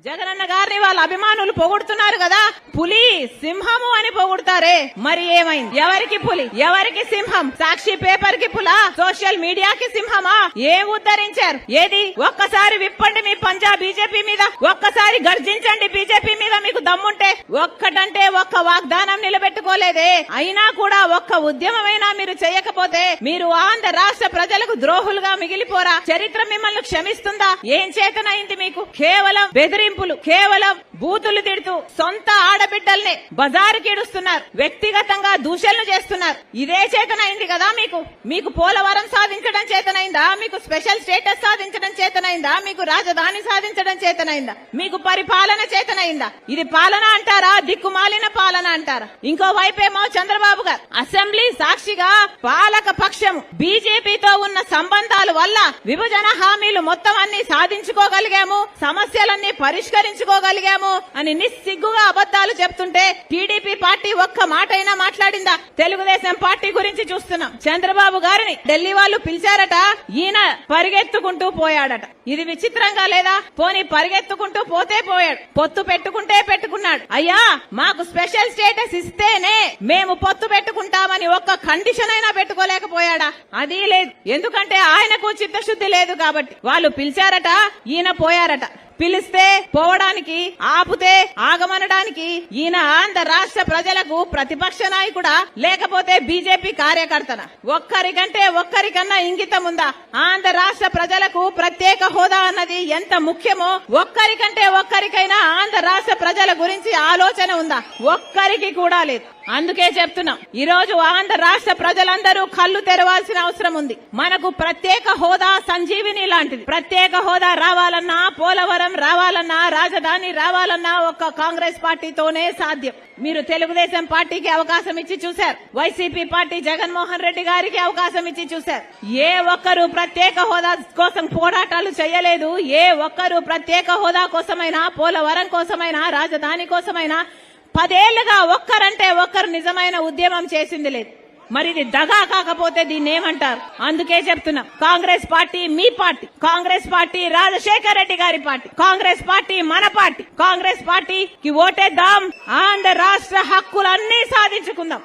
జగనన్న గారిని వాళ్ళ అభిమానులు పొగుడుతున్నారు కదా, పులి సింహము అని పొగుడుతారే, మరి ఏమైంది? ఎవరికి పులి, ఎవరికి సింహం? సాక్షి పేపర్ కి పులా, సోషల్ మీడియాకి సింహమా? ఏం ఉద్ధరించారు? ఏది? ఒక్కసారి విప్పండి మీ పంజా బీజేపీ మీద, ఒక్కసారి గర్జించండి బీజేపీ మీద మీకు దమ్ముంటే. ఒక్కటంటే ఒక్క వాగ్దానం నిలబెట్టుకోలేదే, అయినా కూడా ఒక్క ఉద్యమమైనా మీరు చేయకపోతే మీరు ఆంధ్ర రాష్ట్ర ప్రజలకు ద్రోహులుగా మిగిలిపోరా? చరిత్ర మిమ్మల్ని క్షమిస్తుందా? ఏం చేతనైంది మీకు? కేవలం బెదిరింపులు, కేవలం బూతులు తిడుతూ సొంత ఆడబిడ్డల్ని బజారుకి ఇడుస్తున్నారు, వ్యక్తిగతంగా దూషణలు చేస్తున్నారు. ఇదే చేతనైంది కదా మీకు? మీకు పోలవరం సాధించడం చేతనైందా? మీకు స్పెషల్ స్టేటస్ సాధించడం చేతనైందా? మీకు రాజధాని సాధించడం చేతనైందా? మీకు పరిపాలన చేతనైందా? ఇది పాలన అంటారా? దిక్కుమాలిన పాలన అంటారా? ఇంకో వైపేమో చంద్రబాబు గారు అసెంబ్లీ సాక్షిగా పాలక పక్షము బీజేపీతో ఉన్న సంబంధాల వల్ల విభజన హామీలు మొత్తం అన్ని సాధించుకోగలిగాము, సమస్యలన్నీ పరిష్కరించుకోగలిగాము అని నిస్సిగ్గుగా అబద్దాలు చెప్తుంటే టీడీపీ పార్టీ ఒక్క మాటైనా మాట్లాడిందా? తెలుగుదేశం పార్టీ గురించి చూస్తున్నాం. చంద్రబాబు గారిని ఢిల్లీ వాళ్ళు పిలిచారట, ఈయన పరిగెత్తుకుంటూ పోయాడట. ఇది విచిత్రంగా లేదా? పోనీ పరిగెత్తుకుంటూ పోతే పోయాడు, పొత్తు పెట్టుకుంటే పెట్టుకున్నాడు. అయ్యా మాకు స్పెషల్ స్టేటస్ ఇస్తేనే మేము పొత్తు పెట్టుకుంటామని ఒక్క కండిషన్ అయినా పెట్టుకోలేకపోయాడా? అది లేదు. ఎందుకంటే ఆయనకు చిత్తశుద్ధి లేదు కాబట్టి. వాళ్ళు పిలిచారట, ఈయన పోయారట. పిలిస్తే పోవడానికి, ఆపుతే ఆగమనడానికి ఈయన ఆంధ్ర రాష్ట్ర ప్రజలకు ప్రతిపక్ష నాయకుడా లేకపోతే బీజేపీ కార్యకర్తనా? ఒక్కరికంటే ఒక్కరికన్నా ఇంగితం ఉందా? ఆంధ్ర రాష్ట్ర ప్రజలకు ప్రత్యేక హోదా అన్నది ఎంత ముఖ్యమో ఒక్కరికంటే ఒక్కరికైనా ఆంధ్ర రాష్ట్ర ప్రజల గురించి ఆలోచన ఉందా? ఒక్కరికి కూడా లేదు. అందుకే చెప్తున్నాం, ఈ రోజు ఆంధ్ర రాష్ట్ర ప్రజలందరూ కళ్ళు తెరవాల్సిన అవసరం ఉంది. మనకు ప్రత్యేక హోదా సంజీవిని లాంటిది. ప్రత్యేక హోదా రావాలన్నా, పోలవరం రావాలన్నా, రాజధాని రావాలన్నా ఒక్క కాంగ్రెస్ పార్టీతోనే సాధ్యం. మీరు తెలుగుదేశం పార్టీకి అవకాశం ఇచ్చి చూశారు, వైసీపీ పార్టీ జగన్మోహన్ రెడ్డి గారికి అవకాశం ఇచ్చి చూశారు. ఏ ఒక్కరు ప్రత్యేక హోదా కోసం పోరాటాలు చేయలేదు. ఏ ఒక్కరు ప్రత్యేక హోదా కోసమైనా, పోలవరం కోసమైనా, రాజధాని కోసమైనా 10 ఏళ్లుగా ఒక్కరంటే ఒక్కరు నిజమైన ఉద్యమం చేసింది లేదు. మరి ఇది దగా కాకపోతే దీన్ని ఏమంటారు? అందుకే చెప్తున్నాం, కాంగ్రెస్ పార్టీ మీ పార్టీ, కాంగ్రెస్ పార్టీ రాజశేఖర రెడ్డి గారి పార్టీ, కాంగ్రెస్ పార్టీ మన పార్టీ. కాంగ్రెస్ పార్టీకి ఓటేద్దాం, ఆంధ్ర రాష్ట్ర హక్కులన్నీ సాధించుకుందాం.